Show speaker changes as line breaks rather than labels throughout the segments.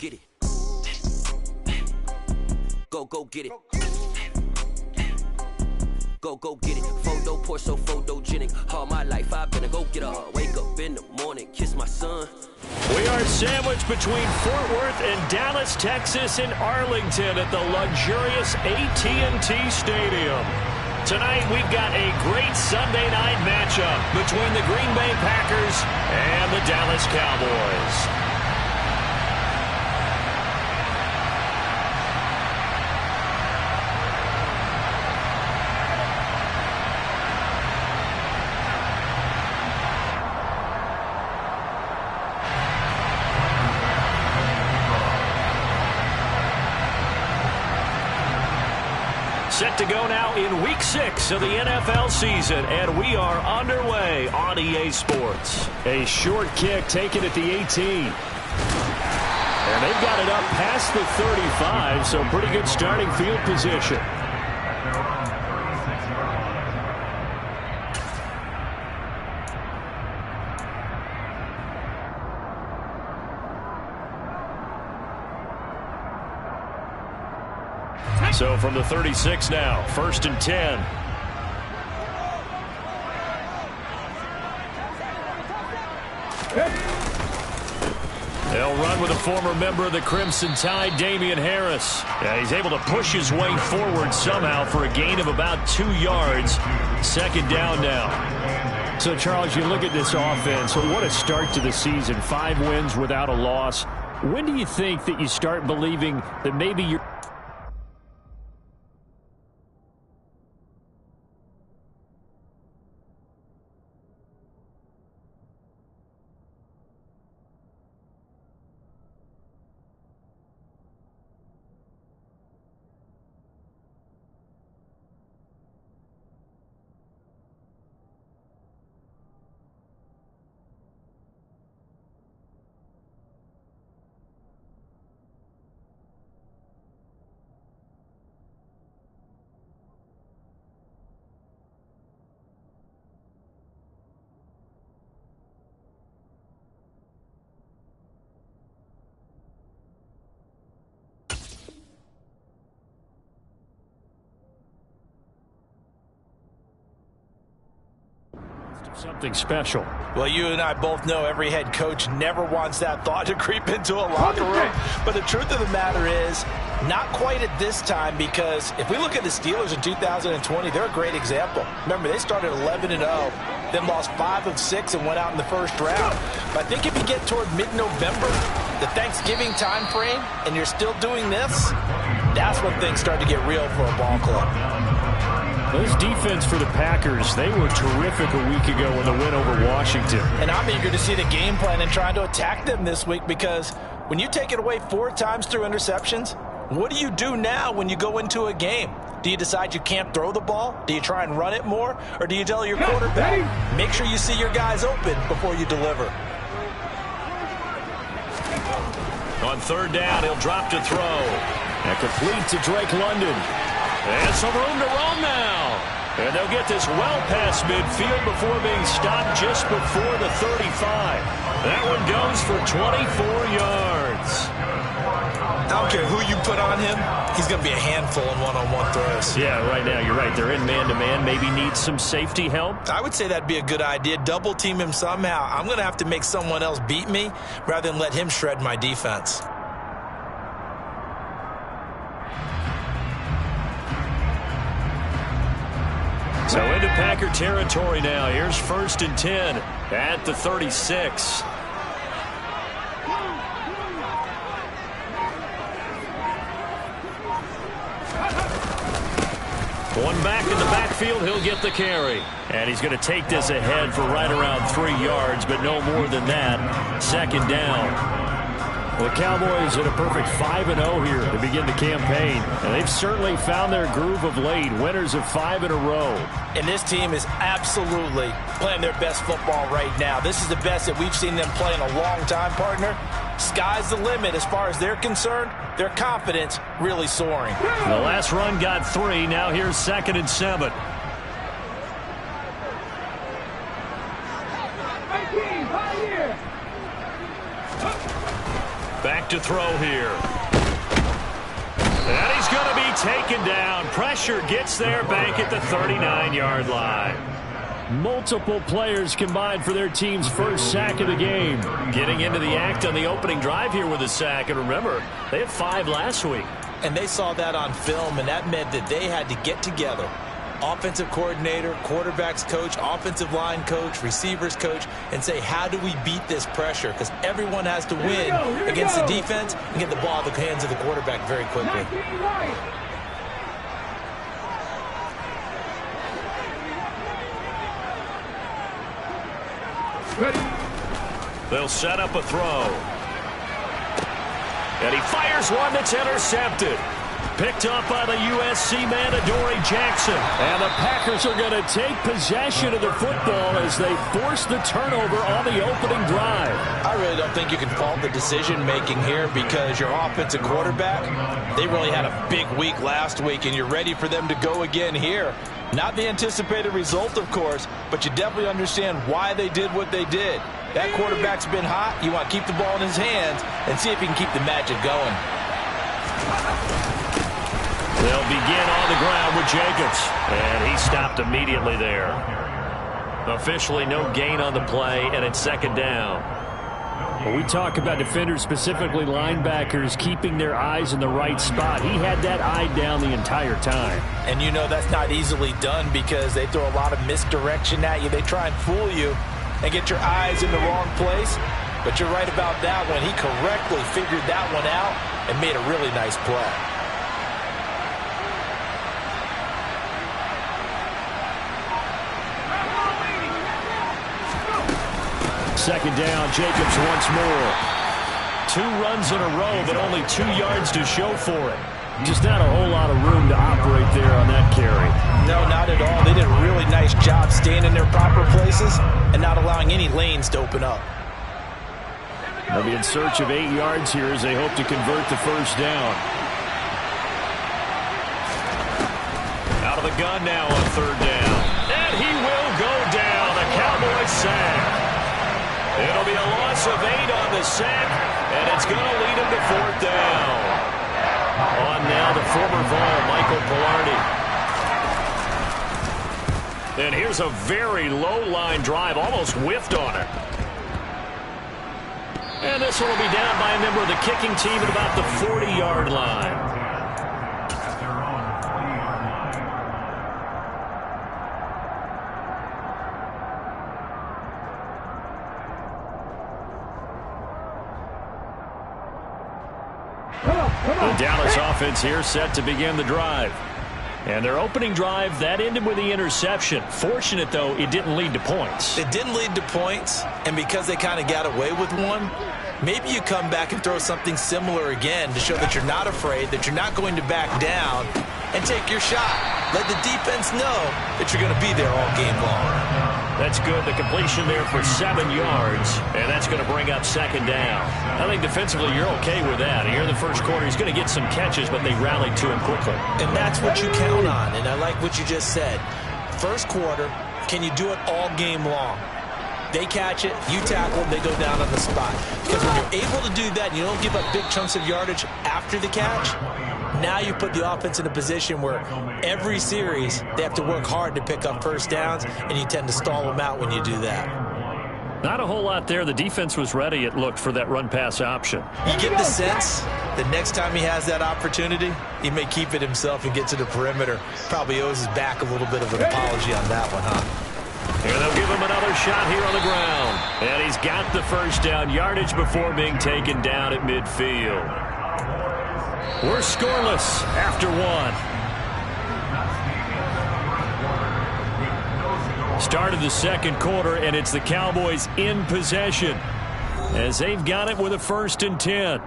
get it. Go get it. Go get it. Photo poor, so photogenic. All my life I've been a go-getter. Wake up in the morning, kiss my son.
We are sandwiched between Fort Worth and Dallas, Texas in Arlington at the luxurious AT&T Stadium. Tonight we've got a great Sunday night matchup between the Green Bay Packers and the Dallas Cowboys. Set to go now in Week 6 of the NFL season, and we are underway on EA Sports. A short kick taken at the 18. And they've got it up past the 35, so pretty good starting field position. So from the 36 now, 1st and 10. They'll run with a former member of the Crimson Tide, Damian Harris. Yeah, he's able to push his way forward somehow for a gain of about 2 yards. 2nd down now. So, Charles, you look at this offense, what a start to the season. 5 wins without a loss. When do you think that you start believing that maybe you're... something special?
Well, you and I both know every head coach never wants that thought to creep into a locker room. But the truth of the matter is, not quite at this time, because if we look at the Steelers in 2020, they're a great example. Remember, they started 11-0, then lost 5 of 6 and went out in the first round. But I think if you get toward mid-November, the Thanksgiving time frame, and you're still doing this, that's when things start to get real for a ball club.
This defense for the Packers, they were terrific a week ago in the win over Washington.
And I'm eager to see the game plan and trying to attack them this week, because when you take it away 4 times through interceptions, what do you do now when you go into a game? Do you decide you can't throw the ball? Do you try and run it more? Or do you tell your quarterback, make sure you see your guys open before you deliver?
On 3rd down, he'll drop to throw. And complete to Drake London. And some room to roam now. And they'll get this well past midfield before being stopped just before the 35. That one goes for 24 yards.
I don't care who you put on him, he's going to be a handful in one-on-one throws.
Yeah, right now, you're right. They're in man-to-man. Maybe needs some safety help.
I would say that'd be a good idea. Double team him somehow. I'm going to have to make someone else beat me rather than let him shred my defense.
So into Packer territory now. Here's 1st and 10 at the 36. One back in the backfield, he'll get the carry. And he's going to take this ahead for right around 3 yards, but no more than that. 2nd down. The Cowboys at a perfect 5-0 here to begin the campaign. And they've certainly found their groove of late. Winners of 5 in a row.
And this team is absolutely playing their best football right now. This is the best that we've seen them play in a long time, partner. Sky's the limit as far as they're concerned. Their confidence really soaring.
The last run got 3. Now here's 2nd and 7. Back to throw. throw here. And he's going to be taken down. Pressure gets there back at the 39-yard line. Multiple players combined for their team's first sack of the game. Getting into the act on the opening drive here with a sack. And remember, they had 5 last week.
And they saw that on film, and that meant that they had to get together. Offensive coordinator, quarterbacks coach, offensive line coach, receivers coach, and say, how do we beat this pressure? Because everyone has to win against the defense and get the ball out of the hands of the quarterback very quickly.
They'll set up a throw. And he fires one that's intercepted. Picked up by the USC man, Adoree Jackson. And the Packers are going to take possession of the football as they force the turnover on the opening drive.
I really don't think you can fault the decision-making here because your offensive quarterback, they really had a big week last week, and you're ready for them to go again here. Not the anticipated result, of course, but you definitely understand why they did what they did. That quarterback's been hot. You want to keep the ball in his hands and see if he can keep the magic going.
They'll begin on the ground with Jacobs. And he stopped immediately there. Officially no gain on the play, and it's second down.
When we talk about defenders, specifically linebackers, keeping their eyes in the right spot, he had that eye down the entire time.
And you know that's not easily done because they throw a lot of misdirection at you. They try and fool you and get your eyes in the wrong place. But you're right about that one. He correctly figured that one out and made a really nice play.
Second down, Jacobs once more.
2 runs in a row, but only 2 yards to show for it.
Just not a whole lot of room to operate there on that carry.
No, not at all. They did a really nice job staying in their proper places and not allowing any lanes to open up.
They'll be in search of 8 yards here as they hope to convert the first down.
Out of the gun now on 3rd down. And he will go down. The Cowboys sack. It'll be a loss of 8 on the sack, and it's going to lead him to 4th down. On now the former Vol, Michael Palardy. And here's a very low-line drive, almost whiffed on it. And this one will be down by a member of the kicking team at about the 40-yard line. The Dallas offense here set to begin the drive. And their opening drive, that ended with the interception. Fortunate, though, it didn't lead to points.
It didn't lead to points, and because they kind of got away with one, maybe you come back and throw something similar again to show that you're not afraid, that you're not going to back down, and take your shot. Let the defense know that you're going to be there all game long.
That's good. The completion there for 7 yards, and that's going to bring up 2nd down. I think defensively you're okay with that. Here in the first quarter, he's going to get some catches, but they rallied to him quickly.
And that's what you count on, and I like what you just said. First quarter, can you do it all game long? They catch it, you tackle them, they go down on the spot. Because when you're able to do that and you don't give up big chunks of yardage after the catch, now you put the offense in a position where every series they have to work hard to pick up first downs, and you tend to stall them out when you do that.
Not a whole lot there. The defense was ready, it looked, for that run-pass option.
You get the sense that next time he has that opportunity, he may keep it himself and get to the perimeter. Probably owes his back a little bit of an apology on that one, huh?
Here they'll give him another shot here on the ground. And he's got the first down yardage before being taken down at midfield. We're scoreless after 1. Started the second quarter, and it's the Cowboys in possession as they've got it with a 1st and 10.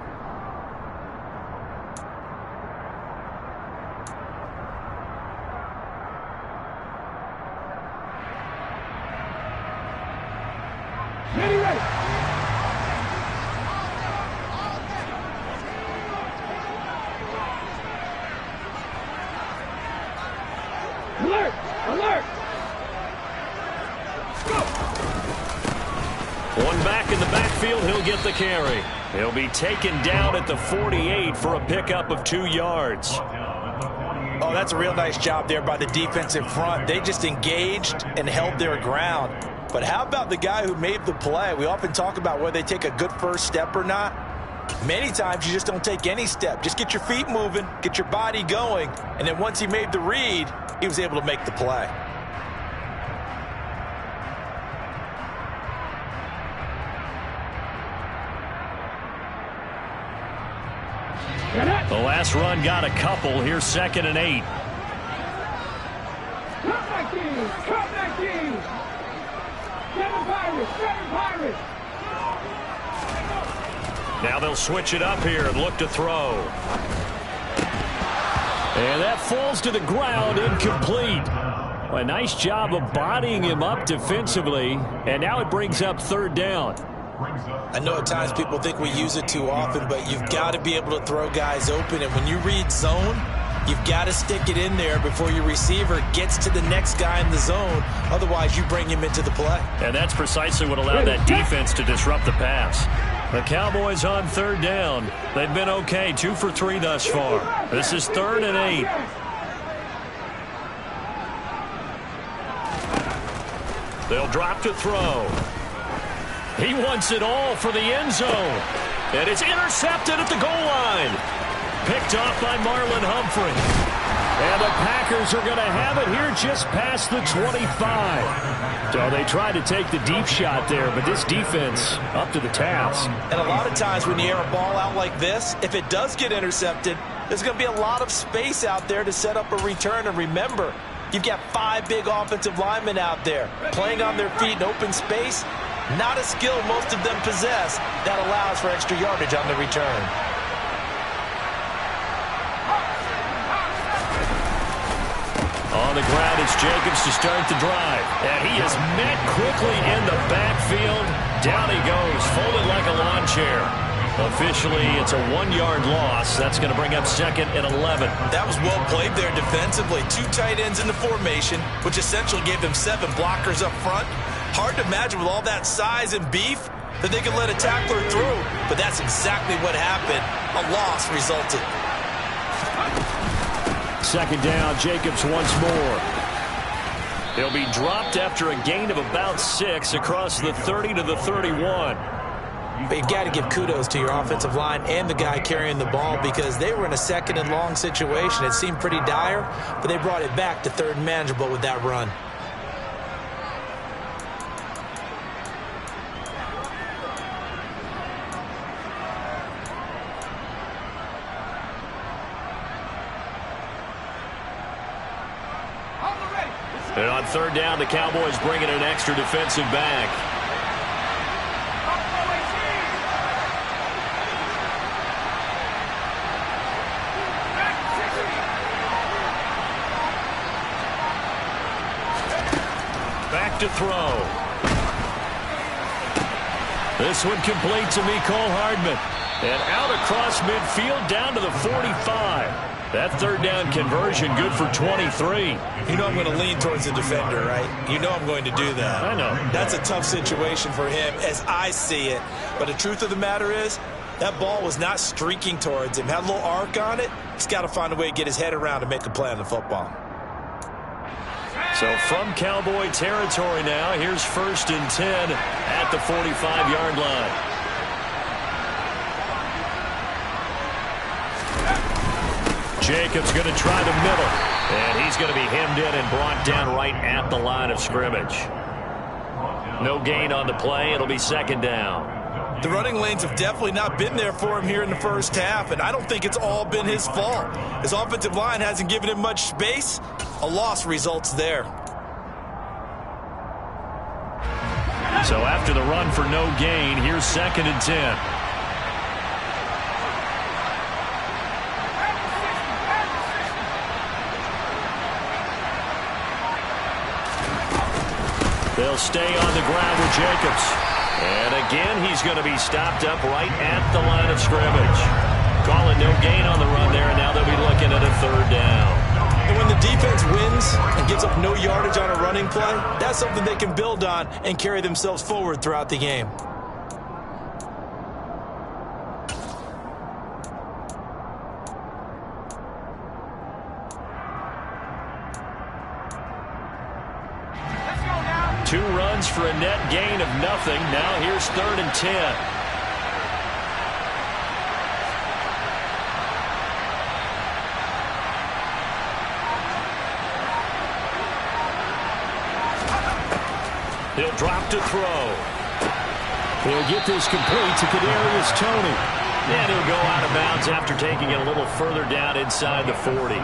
Alert! Alert!
One back in the backfield, he'll get the carry. He'll be taken down at the 48 for a pickup of 2 yards.
Oh, that's a real nice job there by the defensive front. They just engaged and held their ground. But how about the guy who made the play? We often talk about whether they take a good first step or not. Many times you just don't take any step. Just get your feet moving, get your body going, and then once he made the read, he was able to make the play.
The last run got a couple. Here's 2nd and 8.
Come back in! Come back in! Seven Pirates!
Now they'll switch it up here and look to throw. And that falls to the ground, incomplete. A nice job of bodying him up defensively, and now it brings up 3rd down.
I know at times people think we use it too often, but you've got to be able to throw guys open. And when you read zone, you've got to stick it in there before your receiver gets to the next guy in the zone. Otherwise, you bring him into the play.
And that's precisely what allowed that defense to disrupt the pass. The Cowboys on 3rd down. They've been okay, 2 for 3 thus far. This is 3rd and 8. They'll drop to throw. He wants it all for the end zone. And it's intercepted at the goal line. Picked off by Marlon Humphrey. And the Packers are going to have it here just past the 25. So they tried to take the deep shot there, but this defense up to the task.
And a lot of times when you air a ball out like this, if it does get intercepted, there's going to be a lot of space out there to set up a return. And remember, you've got 5 big offensive linemen out there playing on their feet in open space. Not a skill most of them possess that allows for extra yardage on the return.
On the ground, it's Jacobs to start the drive. And he is met quickly in the backfield. Down he goes, folded like a lawn chair. Officially, it's a 1-yard loss. That's going to bring up 2nd and 11.
That was well played there defensively. 2 tight ends in the formation, which essentially gave them 7 blockers up front. Hard to imagine with all that size and beef that they could let a tackler through, but that's exactly what happened. A loss resulted.
2nd down, Jacobs once more. He'll be dropped after a gain of about 6 across the 30 to the 31.
But you've got to give kudos to your offensive line and the guy carrying the ball because they were in a 2nd and long situation. It seemed pretty dire, but they brought it back to 3rd and manageable with that run.
And on 3rd down, the Cowboys bringing an extra defensive back. Back to throw. This one complete to Mecole Hardman. And out across midfield down to the 45. That 3rd down conversion good for 23.
You know I'm going to lean towards the defender, right? You know I'm going to do that.
I know.
That's a tough situation for him as I see it. But the truth of the matter is, that ball was not streaking towards him. Had a little arc on it. He's got to find a way to get his head around and make a play on the football.
So from Cowboy territory now, here's 1st and 10 at the 45-yard line. Jacobs going to try the middle. And he's going to be hemmed in and brought down right at the line of scrimmage. No gain on the play. It'll be 2nd down.
The running lanes have definitely not been there for him here in the first half, and I don't think it's all been his fault. His offensive line hasn't given him much space. A loss results there.
So after the run for no gain, here's 2nd and 10. They'll stay on the ground with Jacobs. And again, he's going to be stopped up right at the line of scrimmage. Calling no gain on the run there, and now they'll be looking at a 3rd down.
And when the defense wins and gives up no yardage on a running play, that's something they can build on and carry themselves forward throughout the game.
2 runs for a net gain of nothing. Now here's 3rd and 10. He'll drop to throw.
He'll get this complete to Kadarius Toney.
And he'll go out of bounds after taking it a little further down inside the 40.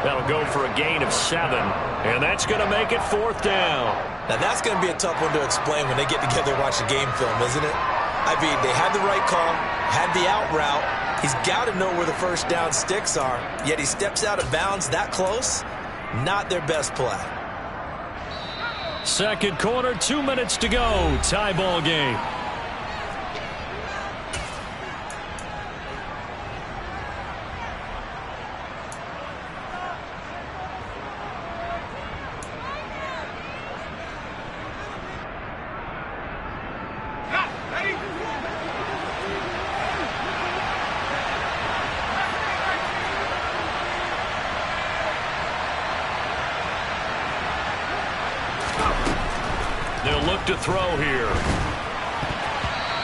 That'll go for a gain of 7, and that's going to make it 4th down.
Now, that's going to be a tough one to explain when they get together and watch the game film, isn't it? I mean, they had the right call, had the out route. He's got to know where the first down sticks are, yet he steps out of bounds that close. Not their best play.
Second quarter, 2 minutes to go. Tie ball game. They'll look to throw here.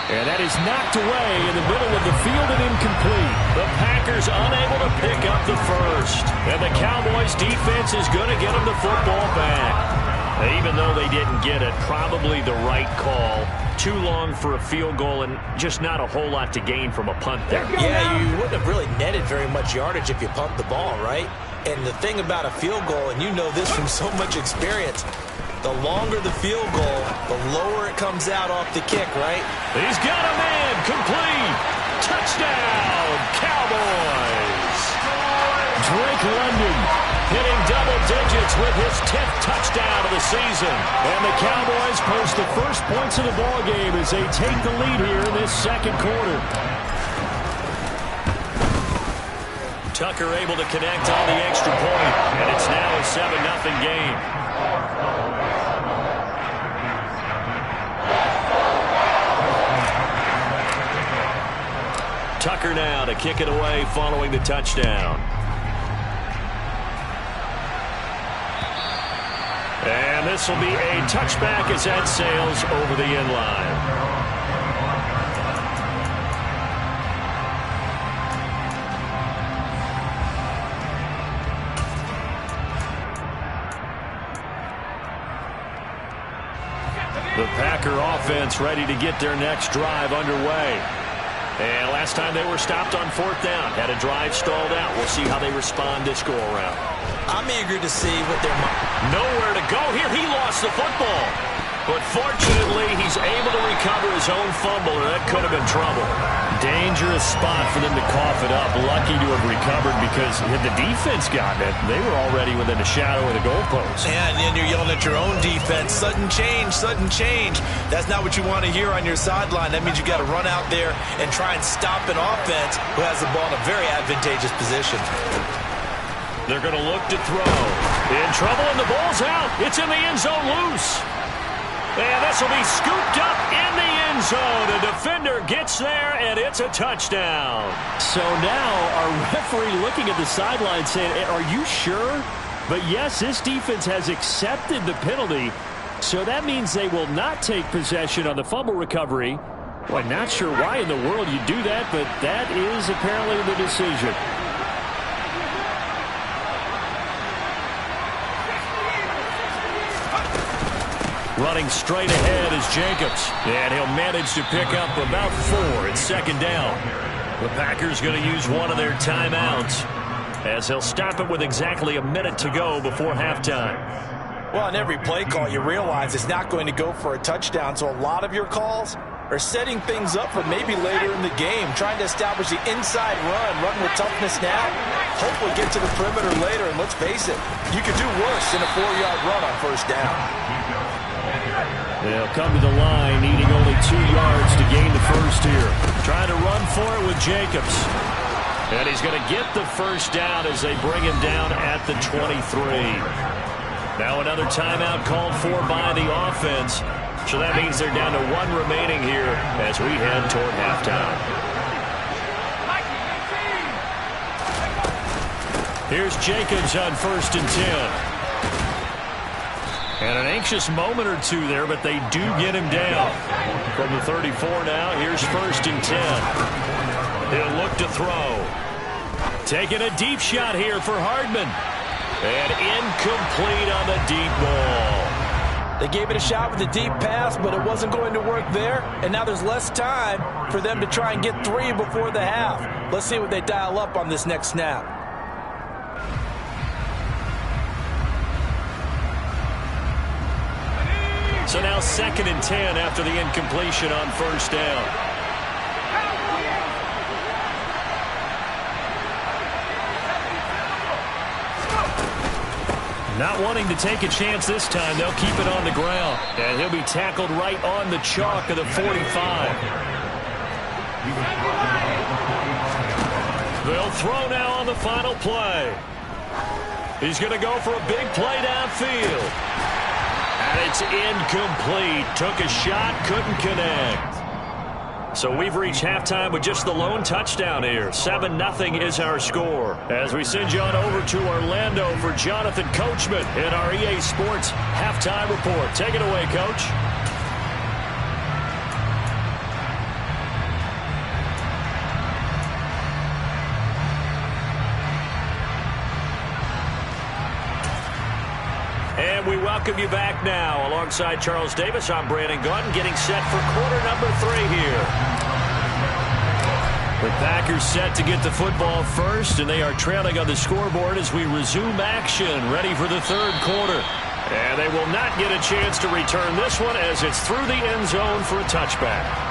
And that is knocked away in the middle of the field and incomplete.
The Packers unable to pick up the first. And the Cowboys defense is going to get them the football back. Even though they didn't get it, probably the right call. Too long for a field goal and just not a whole lot to gain from a punt there.
Yeah, you wouldn't have really netted very much yardage if you pumped the ball, right? And the thing about a field goal, and you know this from so much experience, the longer the field goal, the lower it comes out off the kick, right?
He's got a man, complete. Touchdown, Cowboys.
Drake London
hitting double digits with his 10th touchdown of the season.
And the Cowboys post the first points of the ball game as they take the lead here in this second quarter.
Tucker able to connect on the extra point, and it's now a 7-0 game. Tucker now to kick it away following the touchdown. And this will be a touchback as that sails over the end line. The Packer offense ready to get their next drive underway. And last time they were stopped on 4th down, had a drive stalled out. We'll see how they respond this go-around.
I'm eager to see what they're...
Nowhere to go here. He lost the football. But fortunately, he's able to recover his own fumble, or that could have been trouble. Dangerous spot for them to cough it up. Lucky to have recovered because had the defense gotten it, they were already within a shadow of the goalpost.
Yeah, and then you're yelling at your own defense. Sudden change, sudden change. That's not what you want to hear on your sideline. That means you got to run out there and try and stop an offense who has the ball in a very advantageous position.
They're going to look to throw. In trouble, and the ball's out. It's in the end zone loose. And this will be scooped up in the end zone. The defender gets there, and it's a touchdown.
So now our referee looking at the sideline saying, are you sure? But yes, this defense has accepted the penalty. So that means they will not take possession on the fumble recovery. Well, I'm not sure why in the world you do that, but that is apparently the decision.
Running straight ahead is Jacobs. And he'll manage to pick up about 4. It's 2nd down. The Packers going to use one of their timeouts as they'll stop it with exactly a minute to go before halftime.
Well, on every play call, you realize it's not going to go for a touchdown. So a lot of your calls are setting things up for maybe later in the game, trying to establish the inside run with toughness now. Hopefully get to the perimeter later, and let's face it, you could do worse than a 4-yard run on 1st down.
They'll come to the line, needing only 2 yards to gain the first here. Trying to run for it with Jacobs. And he's going to get the first down as they bring him down at the 23. Now another timeout called for by the offense. So that means they're down to 1 remaining here as we head toward halftime. Here's Jacobs on 1st and 10. And an anxious moment or two there, but they do get him down. From the 34 now, here's 1st and 10. He'll look to throw. Taking a deep shot here for Hardman. And incomplete on the deep ball.
They gave it a shot with the deep pass, but it wasn't going to work there. And now there's less time for them to try and get 3 before the half. Let's see what they dial up on this next snap.
So now 2nd and 10 after the incompletion on 1st down. Not wanting to take a chance this time, they'll keep it on the ground. And he'll be tackled right on the chalk of the 45. They'll throw now on the final play. He's going to go for a big play downfield. And it's incomplete. Took a shot, couldn't connect. So we've reached halftime with just the lone touchdown here. 7-0 is our score. As we send you on over to Orlando for Jonathan Coachman in our EA Sports Halftime Report. Take it away, Coach. And we welcome you back now. Alongside Charles Davis, I'm Brandon Gaudin, getting set for quarter number 3 here. The Packers set to get the football first, and they are trailing on the scoreboard as we resume action, ready for the 3rd quarter. And they will not get a chance to return this one as it's through the end zone for a touchback.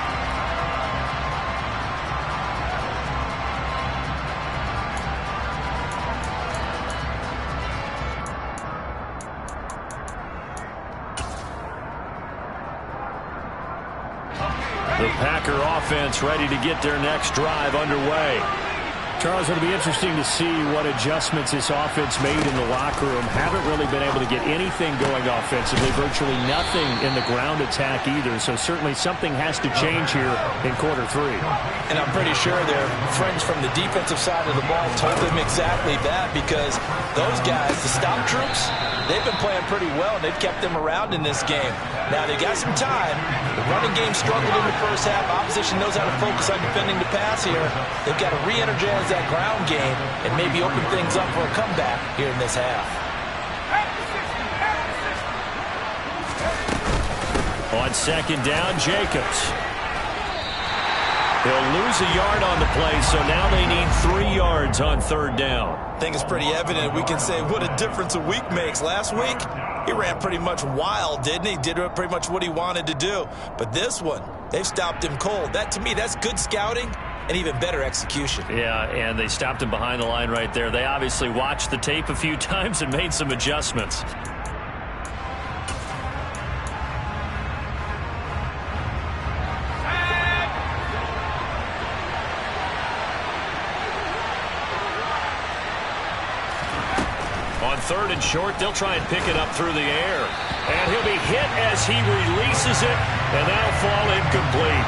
The Packer offense ready to get their next drive underway.
Charles, it'll be interesting to see what adjustments this offense made in the locker room. Haven't really been able to get anything going offensively, virtually nothing in the ground attack either. So certainly something has to change here in quarter 3.
And I'm pretty sure their friends from the defensive side of the ball told them exactly that, because those guys, the stop troops, they've been playing pretty well, and they've kept them around in this game. Now, they got some time. The running game struggled in the first half. Opposition knows how to focus on defending the pass here. They've got to re-energize that ground game and maybe open things up for a comeback here in this half.
On 2nd down, Jacobs. He'll lose a yard on the play, so now they need 3 yards on 3rd down.
I think it's pretty evident. We can say what a difference a week makes. Last week, he ran pretty much wild, didn't he? Did pretty much what he wanted to do. But this one, they've stopped him cold. That, to me, that's good scouting and even better execution.
Yeah, and they stopped him behind the line right there. They obviously watched the tape a few times and made some adjustments. On 3rd and short, they'll try and pick it up through the air. And he'll be hit as he releases it, and that'll fall incomplete.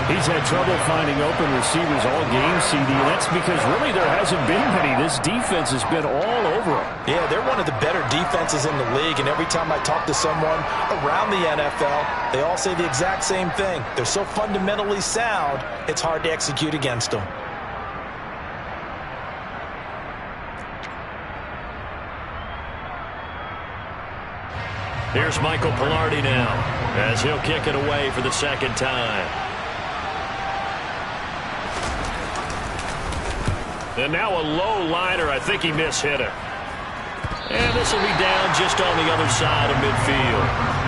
He's had trouble finding open receivers all game, CD, and that's because really there hasn't been many. This defense has been all over him.
Yeah, they're one of the better defenses in the league, and every time I talk to someone around the NFL, they all say the exact same thing. They're so fundamentally sound, it's hard to execute against them.
Here's Michael Pilardi now as he'll kick it away for the 2nd time. And now a low liner. I think he mishit it. And this will be down just on the other side of midfield.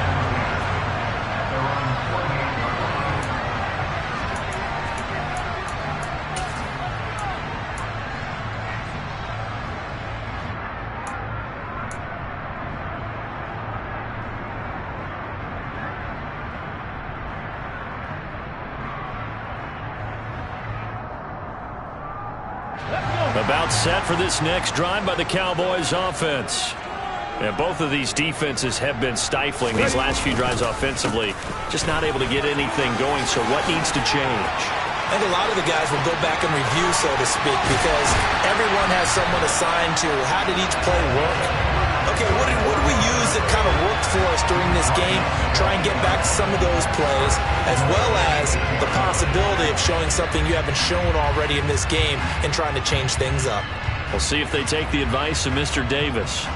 About set for this next drive by the Cowboys offense. And both of these defenses have been stifling these last few drives offensively. Just not able to get anything going, so what needs to change?
I think a lot of the guys will go back and review, so to speak, because everyone has someone assigned to how did each play work. Okay, what do we use that kind of worked for us during this game? Try and get back to some of those plays, as well as the possibility of showing something you haven't shown already in this game and trying to change things up.
We'll see if they take the advice of Mr. Davis.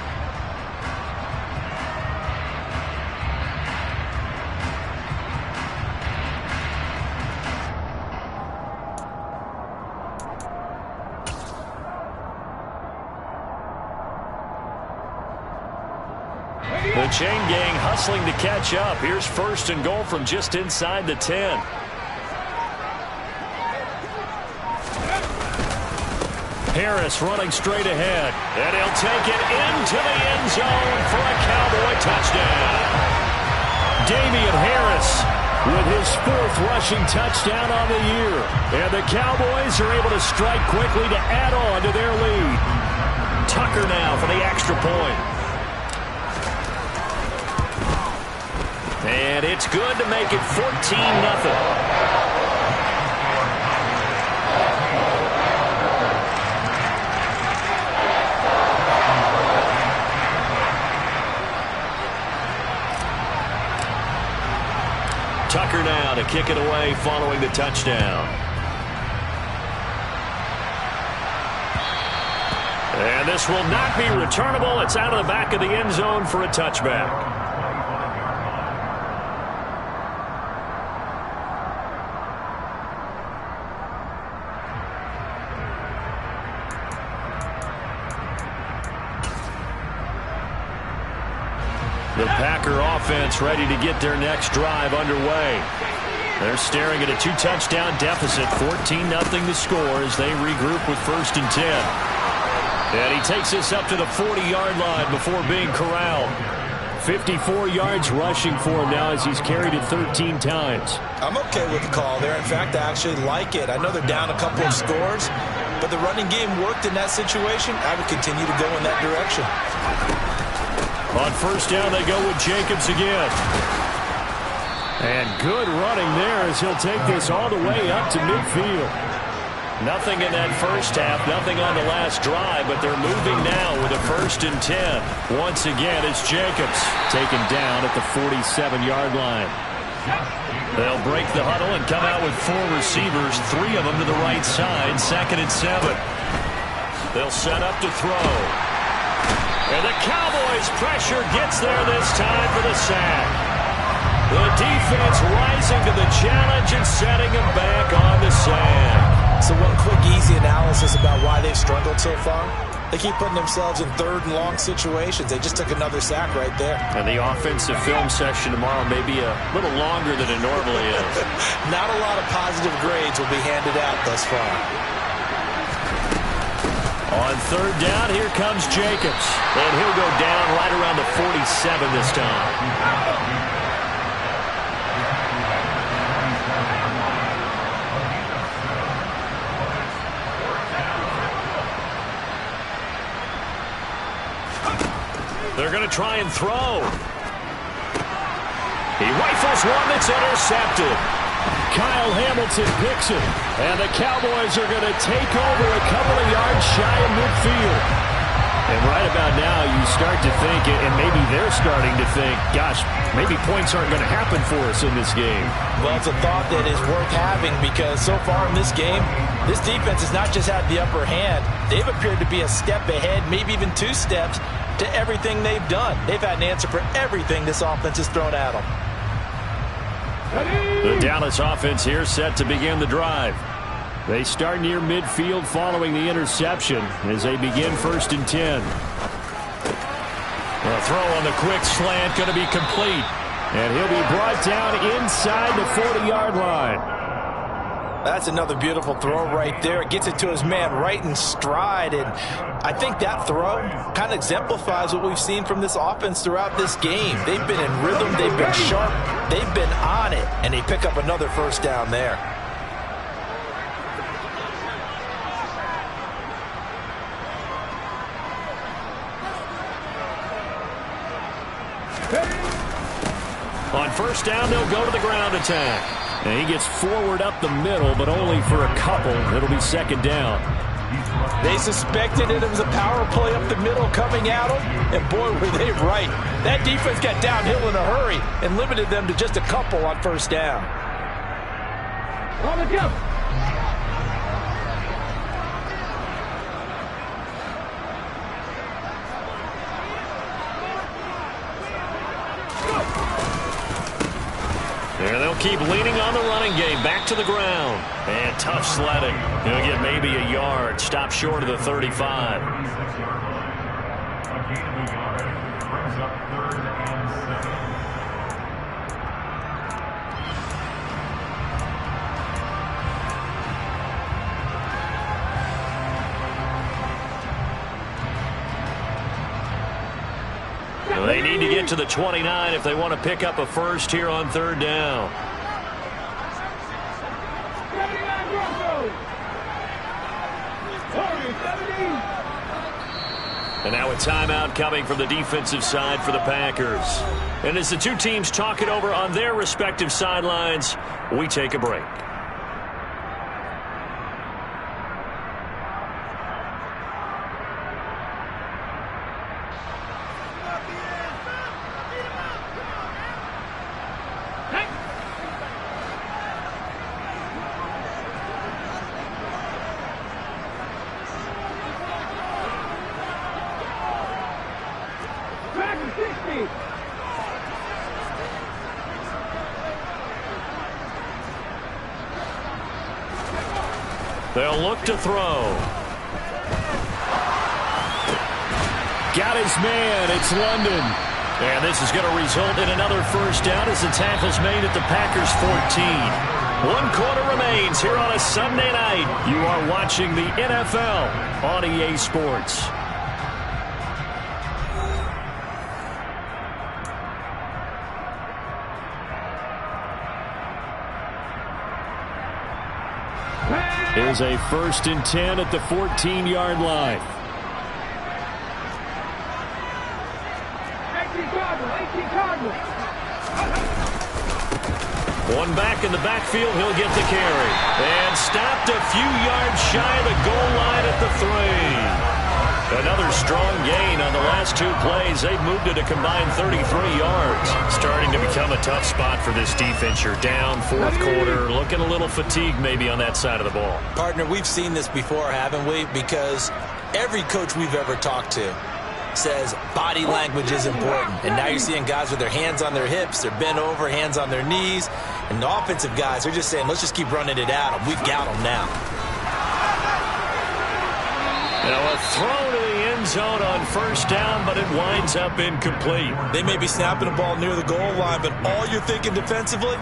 The chain gang hustling to catch up. Here's first and goal from just inside the 10. Harris running straight ahead, and he'll take it into the end zone for a Cowboy touchdown. Damian Harris with his 4th rushing touchdown on the year. And the Cowboys are able to strike quickly to add on to their lead. Tucker now for the extra point. And it's good to make it 14-0. Tucker now to kick it away following the touchdown. And this will not be returnable. It's out of the back of the end zone for a touchback. The Packer offense ready to get their next drive underway. They're staring at a 2-touchdown deficit, 14-0 to score as they regroup with first and 10. And he takes this up to the 40-yard line before being corralled. 54 yards rushing for him now as he's carried it 13 times.
I'm okay with the call there. In fact, I actually like it. I know they're down a couple of scores, but the running game worked in that situation. I would continue to go in that direction.
On first down, they go with Jacobs again. And good running there as he'll take this all the way up to midfield. Nothing in that first half, nothing on the last drive, but they're moving now with a first and 10. Once again, it's Jacobs taken down at the 47-yard line. They'll break the huddle and come out with 4 receivers, 3 of them to the right side, 2nd and 7. They'll set up to throw. And the Cowboys' pressure gets there this time for the sack. The defense rising to the challenge and setting them back on the sand.
So one quick, easy analysis about why they've struggled so far. They keep putting themselves in 3rd and long situations. They just took another sack right there.
And the offensive film session tomorrow may be a little longer than it normally is.
Not a lot of positive grades will be handed out thus far.
On 3rd down, here comes Jacobs. And he'll go down right around the 47 this time. They're going to try and throw. He rifles one that's intercepted. Kyle Hamilton picks it. And the Cowboys are going to take over a couple of yards shy of midfield. And right about now, you start to think, and maybe they're starting to think, gosh, maybe points aren't going to happen for us in this game.
Well, it's a thought that is worth having because so far in this game, this defense has not just had the upper hand. They've appeared to be a step ahead, maybe even 2 steps to everything they've done. They've had an answer for everything this offense has thrown at them.
The Dallas offense here set to begin the drive. They start near midfield following the interception as they begin 1st and 10. A throw on the quick slant going to be complete. And he'll be brought down inside the 40-yard line.
That's another beautiful throw right there. It gets it to his man right in stride. And I think that throw kind of exemplifies what we've seen from this offense throughout this game. They've been in rhythm. They've been sharp. They've been on it. And they pick up another first down there.
On first down, they'll go to the ground attack. And he gets forward up the middle, but only for a couple. It'll be 2nd down.
They suspected it was a power play up the middle coming at them, and boy, were they right. That defense got downhill in a hurry and limited them to just a couple on first down.
On the jump.
And they'll keep leaning on the running game. Back to the ground. And tough sledding. He'll get maybe a yard. Stop short of the 35. They need to get to the 29 if they want to pick up a first here on third down.
79 Broncos. 70.
And now a timeout coming from the defensive side for the Packers. And as the two teams talk it over on their respective sidelines, we take a break. They'll look to throw. Got his man. It's London. And this is going to result in another first down as the tackle's made at the Packers 14. 1 quarter remains here on a Sunday night. You are watching the NFL on EA Sports. Here's a 1st and 10 at the 14-yard line.
18 Cardinals.
One back in the backfield, he'll get the carry. And stopped a few yards shy of the goal line at the 3. Another strong gain on the last 2 plays. They've moved it a combined 33 yards. Starting to become a tough spot for this defense. You're down 4th quarter, looking a little fatigued maybe on that side of the ball.
Partner, we've seen this before, haven't we? Because every coach we've ever talked to says body language is important. And now you're seeing guys with their hands on their hips, they're bent over, hands on their knees. And the offensive guys are just saying, let's just keep running it at them. We've got them now.
Now a throw to the end zone on first down, but it winds up incomplete.
They may be snapping the ball near the goal line, but all you're thinking defensively,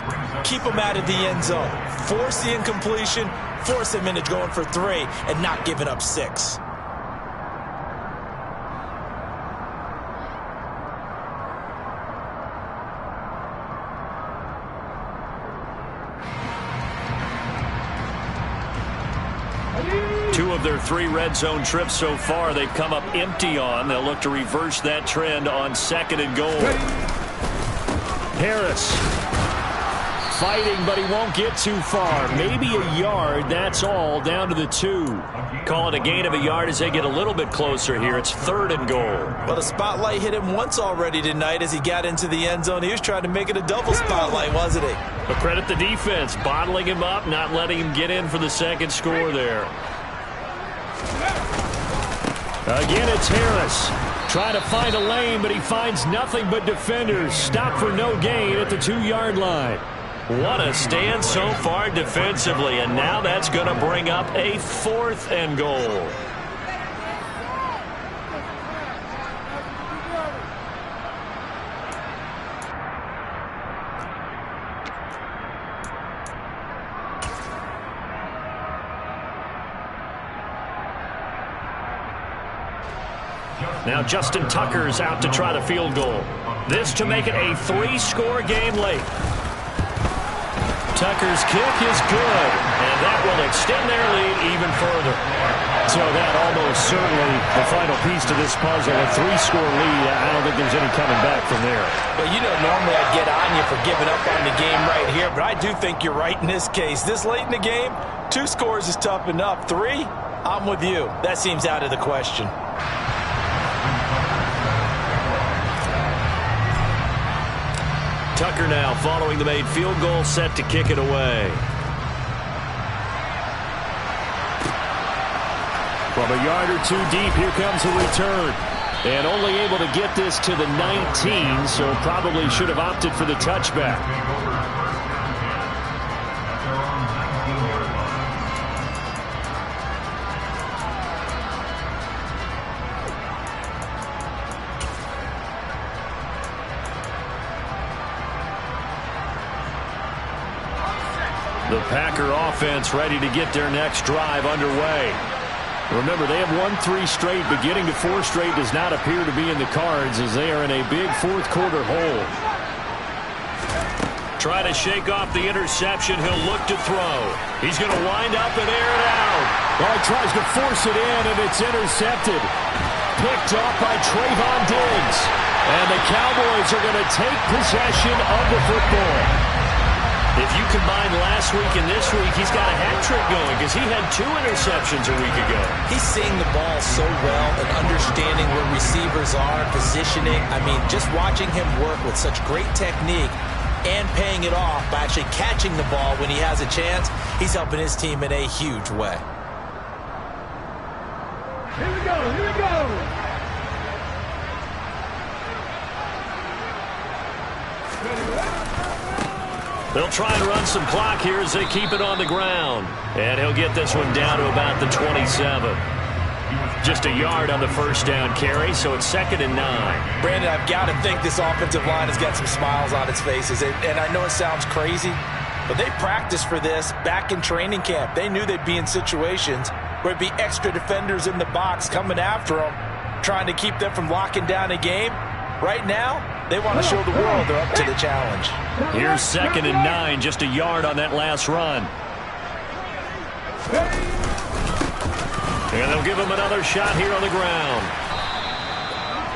keep them out of the end zone. Force the incompletion, force them into going for 3, and not giving up 6.
Two of their 3 red zone trips so far, they've come up empty on. They'll look to reverse that trend on 2nd and goal. Harris fighting, but he won't get too far. Maybe a yard, that's all, down to the 2. Call it a gain of a yard as they get a little bit closer here. It's 3rd and goal.
Well, the spotlight hit him once already tonight as he got into the end zone. He was trying to make it a double spotlight, wasn't he?
But credit the defense, bottling him up, not letting him get in for the 2nd score there. Again, it's Harris. Trying to find a lane, but he finds nothing but defenders. Stop for no gain at the 2-yard line. What a stand so far defensively, and now that's going to bring up a 4th and goal. Now Justin Tucker's out to try the field goal. This to make it a 3-score game late. Tucker's kick is good, and that will extend their lead even further. So that almost certainly the final piece to this puzzle, a 3-score lead. I don't think there's any coming back from there.
Well, you know, normally I'd get on you for giving up on the game right here, but I do think you're right in this case. This late in the game, 2 scores is tough enough. 3, I'm with you. That seems out of the question.
Tucker now following the made field goal, set to kick it away.
From a yard or two deep, here comes a return. And only able to get this to the 19, so probably should have opted for the touchback. The Packer offense ready to get their next drive underway. Remember, they have won 3 straight, but getting to 4 straight does not appear to be in the cards as they are in a big fourth-quarter hole.
Try to shake off the interception. He'll look to throw. He's going to wind up and air it out.
Well, he tries to force it in, and it's intercepted. Picked off by Trayvon Diggs. And the Cowboys are going to take possession of the football.
If you combine last week and this week, he's got a hat trick going because he had 2 interceptions a week ago.
He's seeing the ball so well and understanding where receivers are, positioning. I mean, just watching him work with such great technique and paying it off by actually catching the ball when he has a chance, he's helping his team in a huge way.
Here we go, here we go.
They'll try and run some clock here as they keep it on the ground. And he'll get this one down to about the 27. Just a yard on the first down carry, so it's 2nd and 9.
Brandon, I've got to think this offensive line has got some smiles on its faces. And I know it sounds crazy, but they practiced for this back in training camp. They knew they'd be in situations where it'd be extra defenders in the box coming after them, trying to keep them from locking down a game. Right now, they want to show the world they're up to the challenge.
Here's 2nd and 9, just a yard on that last run. And they'll give him another shot here on the ground.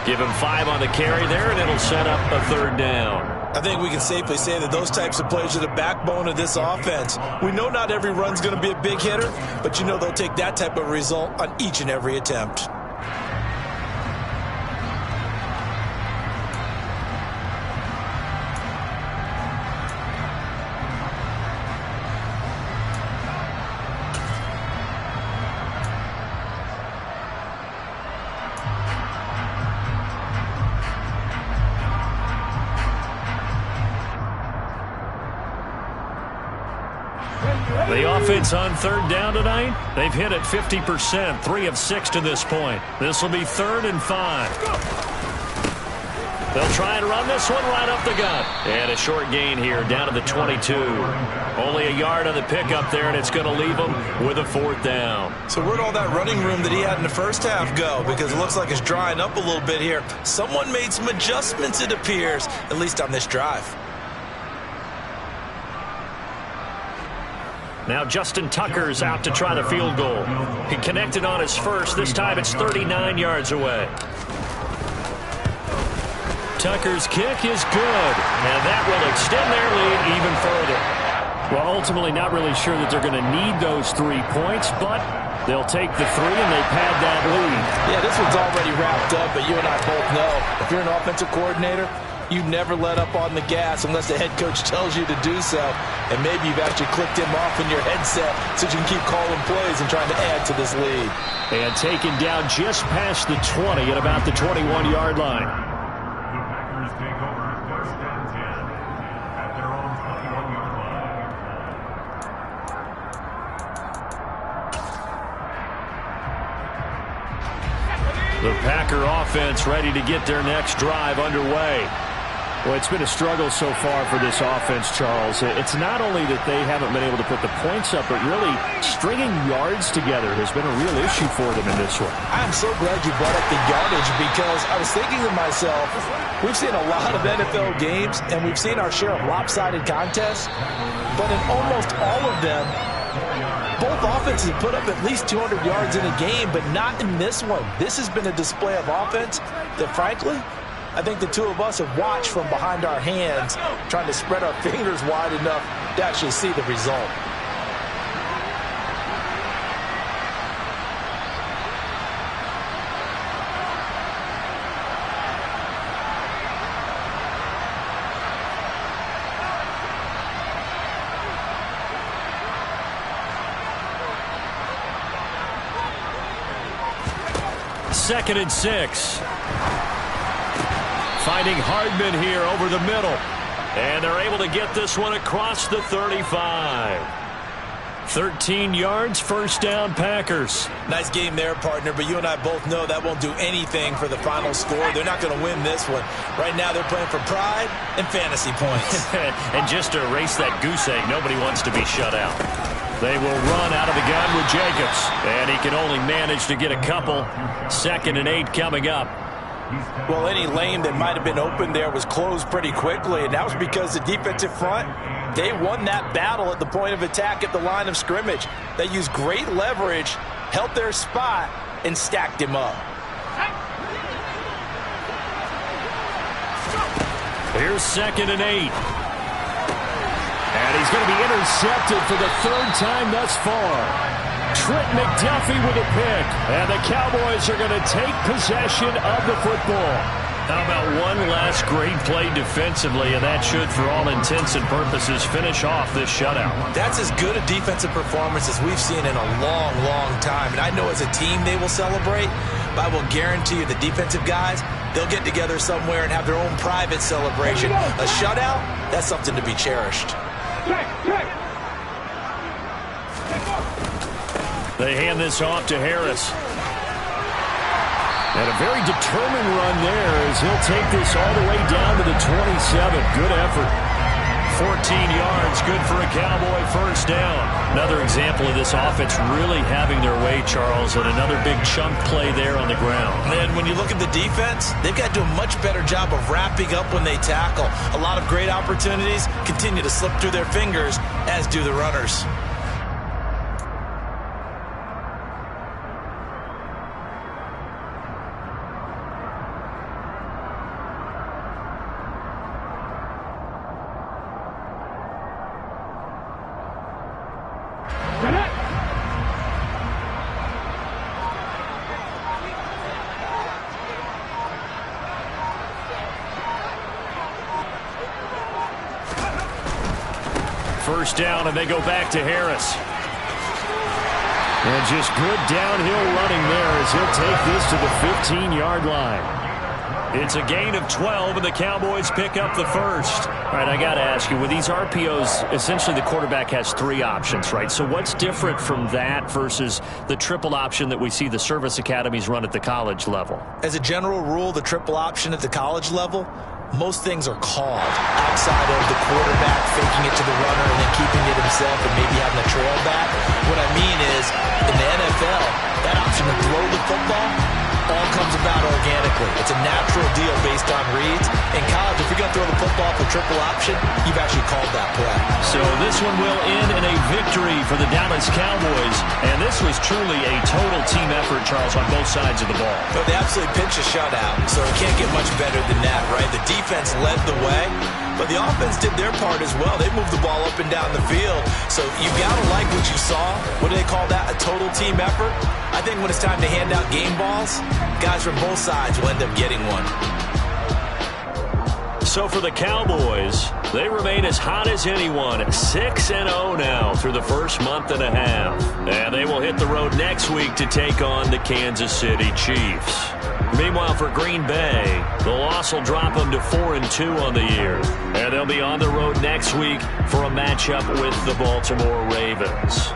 Give him 5 on the carry there, and it'll set up a 3rd down.
I think we can safely say that those types of plays are the backbone of this offense. We know not every run's going to be a big hitter, but you know they'll take that type of result on each and every attempt.
The offense on 3rd down tonight, they've hit it 50%, 3 of 6 to this point. This will be 3rd and 5. They'll try and run this one right up the gut. And a short gain here down to the 22. Only a yard on the pickup there, and it's going to leave them with a 4th down.
So where'd all that running room that he had in the first half go? Because it looks like it's drying up a little bit here. Someone made some adjustments, it appears, at least on this drive.
Now Justin Tucker's out to try the field goal. He connected on his first. This time it's 39 yards away. Tucker's kick is good, and that will extend their lead even further.
Well, ultimately not really sure that they're going to need those 3 points, but they'll take the 3 and they pad that lead.
Yeah, this one's already wrapped up, but you and I both know if you're an offensive coordinator, you never let up on the gas unless the head coach tells you to do so. And maybe you've actually clicked him off in your headset so you can keep calling plays and trying to add to this lead.
And taken down just past the 20 at about the 21-yard line.
The Packer offense ready to get their next drive underway.
Well, it's been a struggle so far for this offense, Charles. It's not only that they haven't been able to put the points up, but really stringing yards together has been a real issue for them in this one.
I'm so glad you brought up the yardage because I was thinking to myself, we've seen a lot of NFL games and we've seen our share of lopsided contests, but in almost all of them, both offenses have put up at least 200 yards in a game, but not in this one. This has been a display of offense that, frankly, I think the two of us have watched from behind our hands, trying to spread our fingers wide enough to actually see the result.
2nd and 6. Finding Hardman here over the middle. And they're able to get this one across the 35. 13 yards, first down, Packers.
Nice game there, partner, but you and I both know that won't do anything for the final score. They're not going to win this one. Right now they're playing for pride and fantasy points.
And just to erase that goose egg, nobody wants to be shut out. They will run out of the gun with Jacobs, and he can only manage to get a couple. 2nd and 8 coming up.
Well, any lane that might have been open there was closed pretty quickly, and that was because the defensive front, they won that battle at the point of attack at the line of scrimmage. They used great leverage, held their spot, and stacked him up.
Here's 2nd and 8. And he's going to be intercepted for the 3rd time thus far. Trent McDuffie with a pick. And the Cowboys are going to take possession of the football. How about one last great play defensively, and that should, for all intents and purposes, finish off this shutout.
That's as good a defensive performance as we've seen in a long, long time. And I know as a team they will celebrate, but I will guarantee you the defensive guys, they'll get together somewhere and have their own private celebration. A shutout, that's something to be cherished.
They hand this off to Harris. And a very determined run there as he'll take this all the way down to the 27. Good effort. 14 yards, good for a Cowboy first down. Another example of this offense really having their way, Charles, and another big chunk play there on the ground.
And when you look at the defense, they've got to do a much better job of wrapping up when they tackle. A lot of great opportunities continue to slip through their fingers, as do the runners.
First down, and they go back to Harris. And just good downhill running there as he'll take this to the 15-yard line. It's a gain of 12, and the Cowboys pick up the first. All right, I got to ask you, with these RPOs, essentially the quarterback has 3 options, right? So what's different from that versus the triple option that we see the service academies run at the college level?
As a general rule, the triple option at the college level, most things are called outside of the quarterback faking it to the runner and then keeping it himself and maybe having a trail back. What I mean is, in the NFL, that option to throw the football all comes about organically. It's a natural deal based on reads. In college, if you're going to throw the football for triple option, you've actually called that play.
So this one will end in a victory for the Dallas Cowboys. And this was truly a total team effort, Charles, on both sides of the ball.
But they absolutely pinched a shutout, so it can't get much better than that, right? The defense led the way, but the offense did their part as well. They moved the ball up and down the field. So you got to like what you saw. What do they call that? A total team effort? I think when it's time to hand out game balls, guys from both sides will end up getting one.
So for the Cowboys, they remain as hot as anyone, 6-0 now through the first month and a half. And they will hit the road next week to take on the Kansas City Chiefs. Meanwhile, for Green Bay, the loss will drop them to 4-2 on the year. And they'll be on the road next week for a matchup with the Baltimore Ravens.